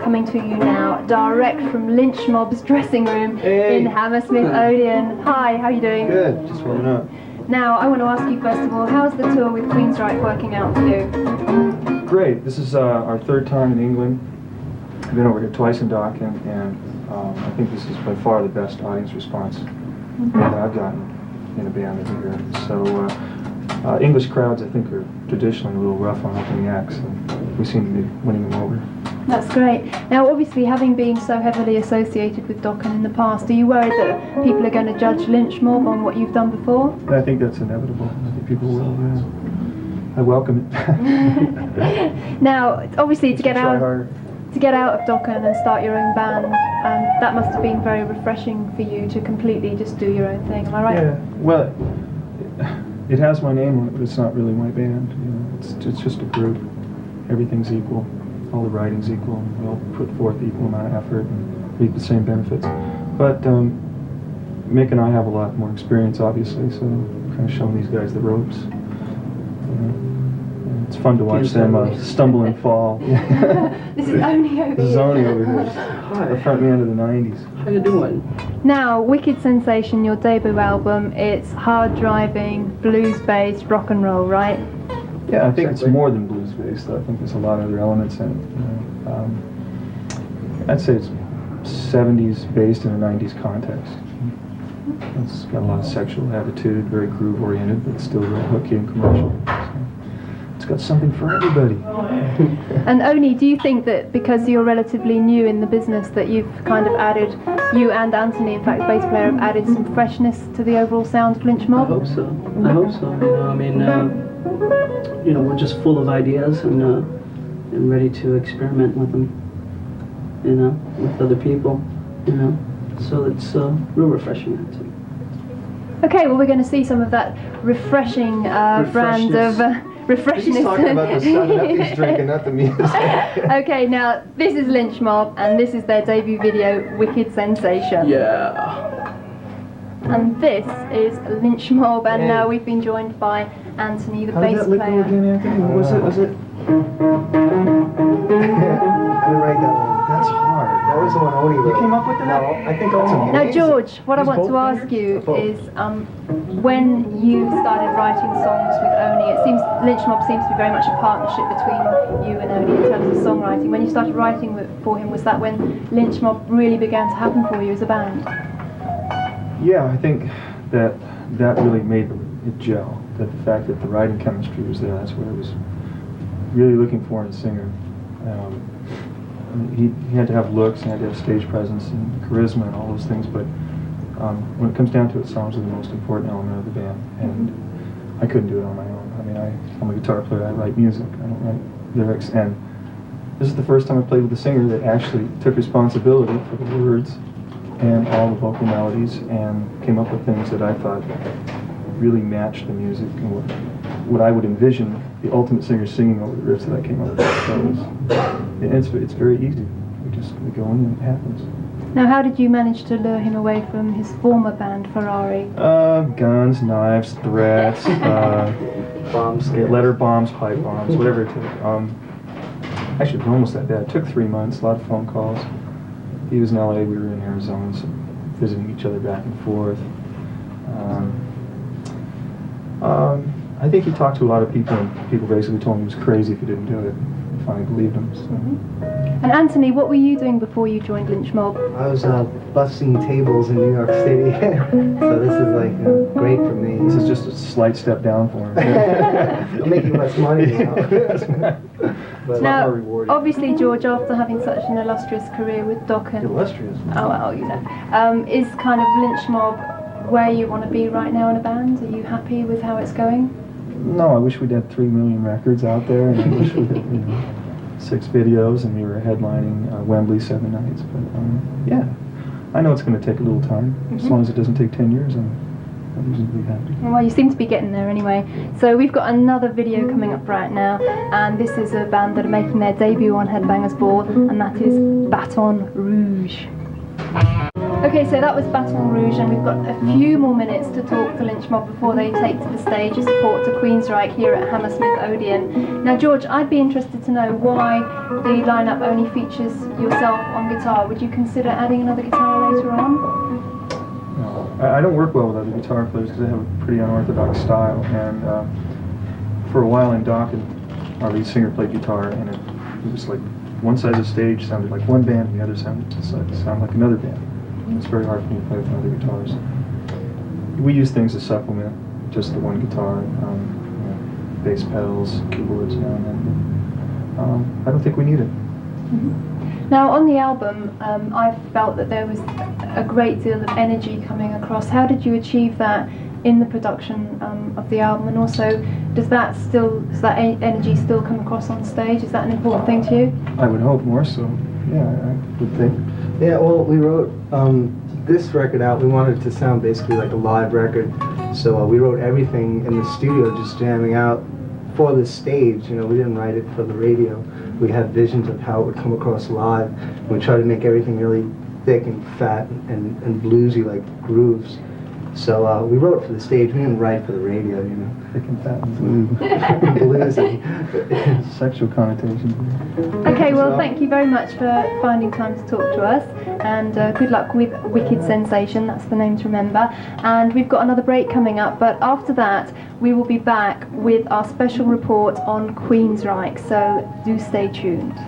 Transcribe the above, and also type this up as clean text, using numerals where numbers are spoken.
coming to you now, direct from Lynch Mob's dressing room in Hammersmith Odeon. Hi, how are you doing? Good, just warming up. Now, I want to ask you first of all, how's the tour with Queensrÿche working out for you? Great, this is our third time in England. I've been over here twice in Dokken, and I think this is by far the best audience response that I've gotten in a band over here. So English crowds, I think, are traditionally a little rough on opening acts, and we seem to be winning them over. That's great. Now, obviously, having been so heavily associated with Dokken in the past, are you worried that people are going to judge Lynch Mob on what you've done before? I think that's inevitable. I think people will, yeah. I welcome it. Now, obviously, to get out harder. of Dokken and start your own band, that must have been very refreshing for you to completely just do your own thing. Am I right? Yeah. Well, it has my name on it, but it's not really my band. You know, it's just a group. Everything's equal. All the writing's equal. We all put forth equal amount of effort and reap the same benefits. But Mick and I have a lot more experience, obviously, so kind of showing these guys the ropes. And it's fun to watch them stumble and fall. This is Oni over here. This is Oni over here. Hi. The front man of the 90s. How you doing? Now, Wicked Sensation, your debut album, it's hard-driving, blues-based rock and roll, right? Yeah, I think it's more than blues-based. I think there's a lot of other elements in it. I'd say it's 70s based in a 90s context. It's got a lot of sexual attitude, very groove-oriented, but still very hooky and commercial. So it's got something for everybody. And Oni, do you think that because you're relatively new in the business that you've kind of added, you and Anthony, in fact, the bass player, have added some freshness to the overall sound of Lynch Mob? I hope so. I hope so. We're just full of ideas and ready to experiment with them. With other people. So it's real refreshing, I'd say. Okay, well, we're going to see some of that refreshing brand of refreshness. He's talking about the sun that he's drinking, not the music. Okay, now this is Lynch Mob, and this is their debut video, Wicked Sensation. Yeah. And this is Lynch Mob, and now we've been joined by Anthony, the bass player. How did that look again, Anthony? What was it? I didn't write that one. That's hard. That was the one Oni wrote. You came up with that? No, I think that's amazing. Now, George, what I Use want to both ask fingers? you is, when you started writing songs with Oni, it seems Lynch Mob seems to be very much a partnership between you and Oni in terms of songwriting. When you started writing for him, was that when Lynch Mob really began to happen for you as a band? Yeah, I think that really made it gel. That the fact that the writing chemistry was there, that's what I was really looking for in a singer. He had to have looks, he had to have stage presence and charisma and all those things, but when it comes down to it, songs are the most important element of the band, and I couldn't do it on my own. I mean, I'm a guitar player, I write music, I don't write lyrics, and this is the first time I played with a singer that actually took responsibility for the words and all the vocal melodies and came up with things that I thought really matched the music and what I would envision the ultimate singer singing over the riffs that I came up with. So it's very easy. We go in and it happens. Now, how did you manage to lure him away from his former band, Ferrari? Guns, knives, threats, Bombs. letter bombs, pipe bombs, whatever it took. Actually, it was almost that bad. It took 3 months, a lot of phone calls. He was in LA, we were in Arizona, so visiting each other back and forth. I think he talked to a lot of people, and people basically told him he was crazy if he didn't do it. I finally believed him. So. And Anthony, what were you doing before you joined Lynch Mob? I was busting tables in New York City, so this is like great for me. This is just a slight step down for him. I'm making less money now. But Now, more rewarding. obviously, George, after having such an illustrious career with Dokken, Illustrious. oh well, is kind of Lynch Mob where you want to be right now in a band? Are you happy with how it's going? No, I wish we'd had 3 million records out there, and I wish we had 6 videos, and we were headlining Wembley 7 nights. But yeah, I know it's going to take a little time. As long as it doesn't take 10 years, I'm reasonably happy. Well, you seem to be getting there anyway. So we've got another video coming up right now, and this is a band that are making their debut on Headbangersball, and that is Baton Rouge. Okay, so that was Baton Rouge, and we've got a few more minutes to talk to Lynch Mob before they take to the stage as support to Queensrÿche here at Hammersmith Odeon. Now, George, I'd be interested to know why the lineup only features yourself on guitar. Would you consider adding another guitar later on? No, I don't work well with other guitar players because they have a pretty unorthodox style. And for a while in Dokken, our lead singer played guitar, and it was like one side of the stage sounded like one band, and the other side sounded like another band. It's very hard for me to play with other guitars. We use things to supplement just the one guitar, bass pedals, keyboards now and then. I don't think we need it. Mm-hmm. Now, on the album, I felt that there was a great deal of energy coming across. How did you achieve that in the production of the album? And also, does that energy still come across on stage? Is that an important thing to you? I would hope more so. Yeah, I would think. Yeah, well, we wrote this record out. We wanted it to sound basically like a live record, so we wrote everything in the studio, just jamming out for the stage. You know, we didn't write it for the radio. We had visions of how it would come across live. And we tried to make everything really thick and fat and bluesy, like grooves. So we wrote for the stage. We didn't write for the radio, you know. Thick and fat and blue. Bluesy. Sexual connotations. Okay, well, thank you very much for finding time to talk to us, and good luck with Wicked Sensation, that's the name to remember. And we've got another break coming up, but after that we will be back with our special report on Queensrÿche, so do stay tuned.